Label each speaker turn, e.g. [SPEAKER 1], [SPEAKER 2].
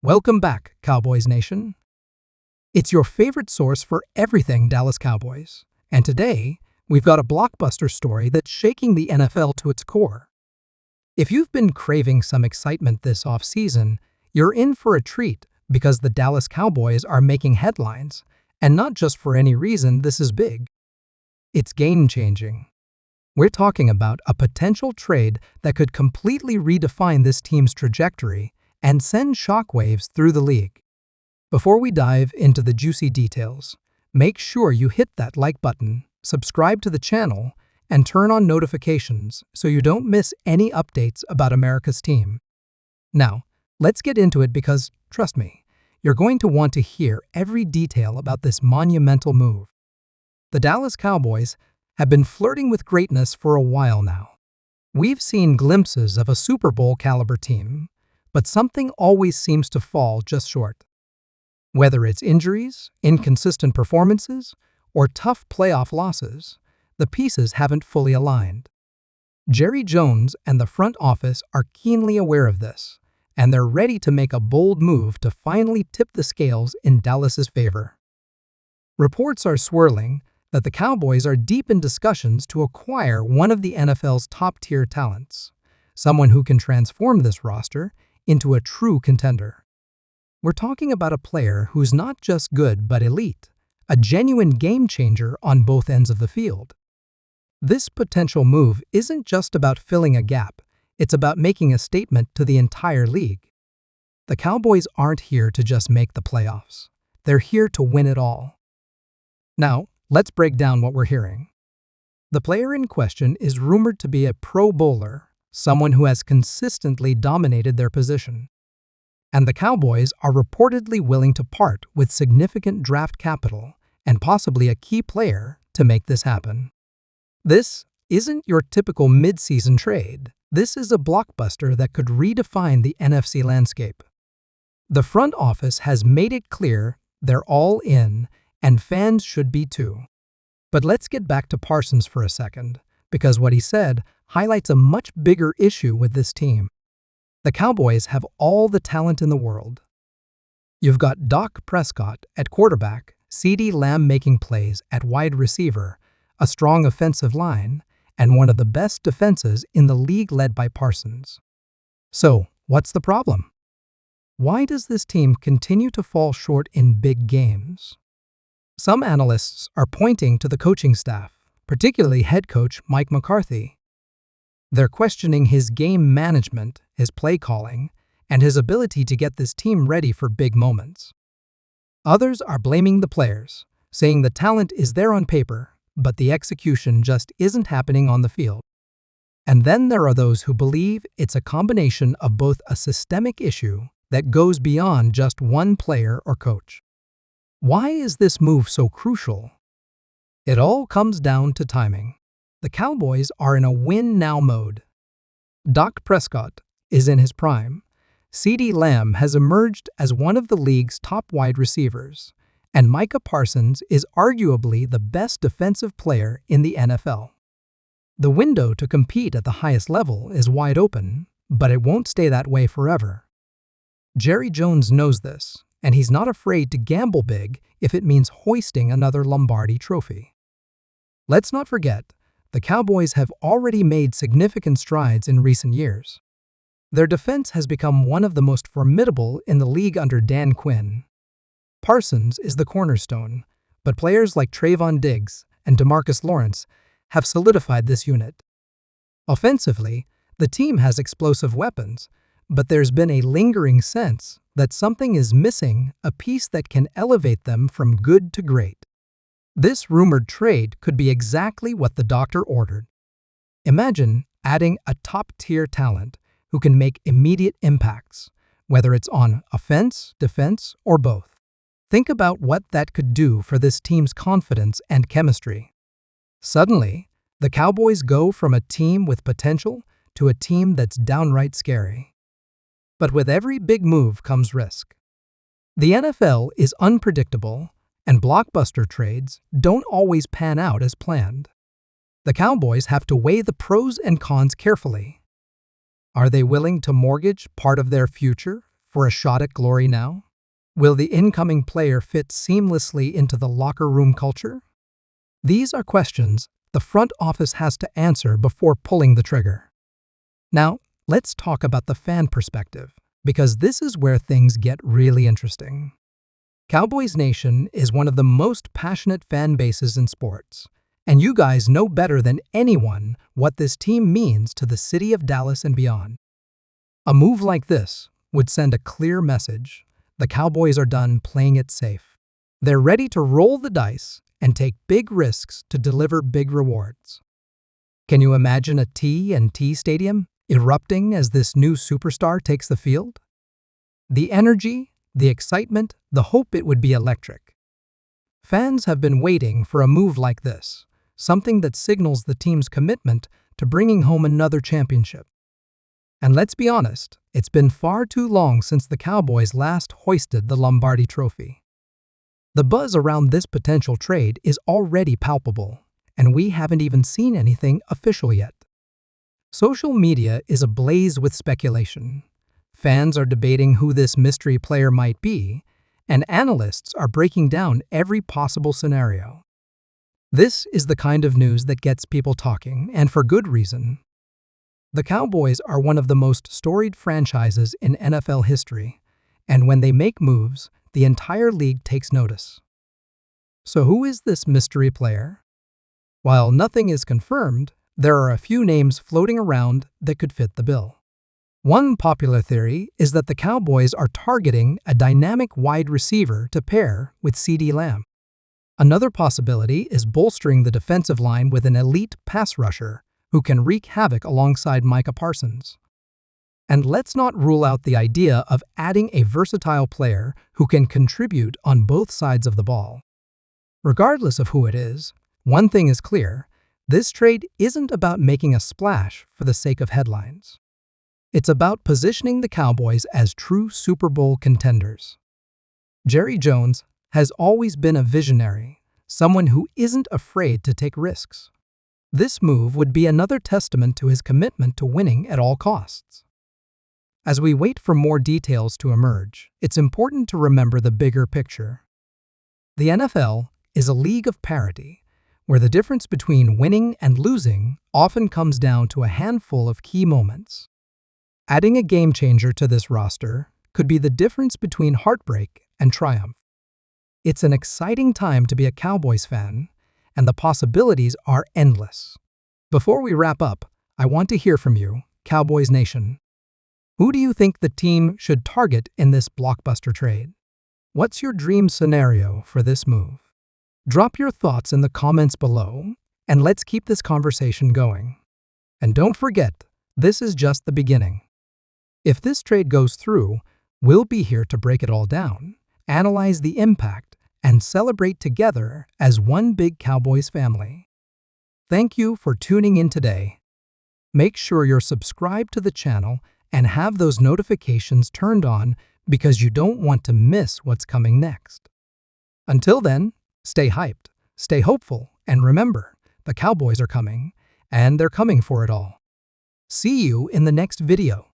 [SPEAKER 1] Welcome back, Cowboys Nation. It's your favorite source for everything Dallas Cowboys. And today, we've got a blockbuster story that's shaking the NFL to its core. If you've been craving some excitement this offseason, you're in for a treat because the Dallas Cowboys are making headlines, and not just for any reason. This is big. It's game-changing. We're talking about a potential trade that could completely redefine this team's trajectory and send shockwaves through the league. Before we dive into the juicy details, make sure you hit that like button, subscribe to the channel, and turn on notifications so you don't miss any updates about America's team. Now, let's get into it because, trust me, you're going to want to hear every detail about this monumental move. The Dallas Cowboys have been flirting with greatness for a while now. We've seen glimpses of a Super Bowl caliber team, but something always seems to fall just short. Whether it's injuries, inconsistent performances, or tough playoff losses, the pieces haven't fully aligned. Jerry Jones and the front office are keenly aware of this, and they're ready to make a bold move to finally tip the scales in Dallas's favor. Reports are swirling that the Cowboys are deep in discussions to acquire one of the NFL's top-tier talents, someone who can transform this roster into a true contender. We're talking about a player who's not just good but elite, a genuine game-changer on both ends of the field. This potential move isn't just about filling a gap, it's about making a statement to the entire league. The Cowboys aren't here to just make the playoffs. They're here to win it all. Now, let's break down what we're hearing. The player in question is rumored to be a Pro Bowler, someone who has consistently dominated their position. And the Cowboys are reportedly willing to part with significant draft capital and possibly a key player to make this happen. This isn't your typical mid-season trade. This is a blockbuster that could redefine the NFC landscape. The front office has made it clear they're all in, and fans should be too. But let's get back to Parsons for a second, because what he said highlights a much bigger issue with this team. The Cowboys have all the talent in the world. You've got Dak Prescott at quarterback, CeeDee Lamb making plays at wide receiver, a strong offensive line, and one of the best defenses in the league led by Parsons. So, what's the problem? Why does this team continue to fall short in big games? Some analysts are pointing to the coaching staff, particularly head coach Mike McCarthy. They're questioning his game management, his play calling, and his ability to get this team ready for big moments. Others are blaming the players, saying the talent is there on paper, but the execution just isn't happening on the field. And then there are those who believe it's a combination of both a systemic issue that goes beyond just one player or coach. Why is this move so crucial? It all comes down to timing. The Cowboys are in a win-now mode. Dak Prescott is in his prime. CeeDee Lamb has emerged as one of the league's top wide receivers, and Micah Parsons is arguably the best defensive player in the NFL. The window to compete at the highest level is wide open, but it won't stay that way forever. Jerry Jones knows this, and he's not afraid to gamble big if it means hoisting another Lombardi trophy. Let's not forget, the Cowboys have already made significant strides in recent years. Their defense has become one of the most formidable in the league under Dan Quinn. Parsons is the cornerstone, but players like Trayvon Diggs and DeMarcus Lawrence have solidified this unit. Offensively, the team has explosive weapons, but there's been a lingering sense that something is missing, a piece that can elevate them from good to great. This rumored trade could be exactly what the doctor ordered. Imagine adding a top-tier talent who can make immediate impacts, whether it's on offense, defense, or both. Think about what that could do for this team's confidence and chemistry. Suddenly, the Cowboys go from a team with potential to a team that's downright scary. But with every big move comes risk. The NFL is unpredictable, and blockbuster trades don't always pan out as planned. The Cowboys have to weigh the pros and cons carefully. Are they willing to mortgage part of their future for a shot at glory now? Will the incoming player fit seamlessly into the locker room culture? These are questions the front office has to answer before pulling the trigger. Now, let's talk about the fan perspective, because this is where things get really interesting. Cowboys Nation is one of the most passionate fan bases in sports, and you guys know better than anyone what this team means to the city of Dallas and beyond. A move like this would send a clear message. The Cowboys are done playing it safe. They're ready to roll the dice and take big risks to deliver big rewards. Can you imagine a T&T stadium erupting as this new superstar takes the field? The energy, the excitement, the hope, it would be electric. Fans have been waiting for a move like this, something that signals the team's commitment to bringing home another championship. And let's be honest, it's been far too long since the Cowboys last hoisted the Lombardi Trophy. The buzz around this potential trade is already palpable, and we haven't even seen anything official yet. Social media is ablaze with speculation. Fans are debating who this mystery player might be, and analysts are breaking down every possible scenario. This is the kind of news that gets people talking, and for good reason. The Cowboys are one of the most storied franchises in NFL history, and when they make moves, the entire league takes notice. So who is this mystery player? While nothing is confirmed, there are a few names floating around that could fit the bill. One popular theory is that the Cowboys are targeting a dynamic wide receiver to pair with CeeDee Lamb. Another possibility is bolstering the defensive line with an elite pass rusher who can wreak havoc alongside Micah Parsons. And let's not rule out the idea of adding a versatile player who can contribute on both sides of the ball. Regardless of who it is, one thing is clear: this trade isn't about making a splash for the sake of headlines. It's about positioning the Cowboys as true Super Bowl contenders. Jerry Jones has always been a visionary, someone who isn't afraid to take risks. This move would be another testament to his commitment to winning at all costs. As we wait for more details to emerge, it's important to remember the bigger picture. The NFL is a league of parity, where the difference between winning and losing often comes down to a handful of key moments. Adding a game changer to this roster could be the difference between heartbreak and triumph. It's an exciting time to be a Cowboys fan, and the possibilities are endless. Before we wrap up, I want to hear from you, Cowboys Nation. Who do you think the team should target in this blockbuster trade? What's your dream scenario for this move? Drop your thoughts in the comments below, and let's keep this conversation going. And don't forget, this is just the beginning. If this trade goes through, we'll be here to break it all down, analyze the impact, and celebrate together as one big Cowboys family. Thank you for tuning in today. Make sure you're subscribed to the channel and have those notifications turned on because you don't want to miss what's coming next. Until then, stay hyped, stay hopeful, and remember, the Cowboys are coming, and they're coming for it all. See you in the next video.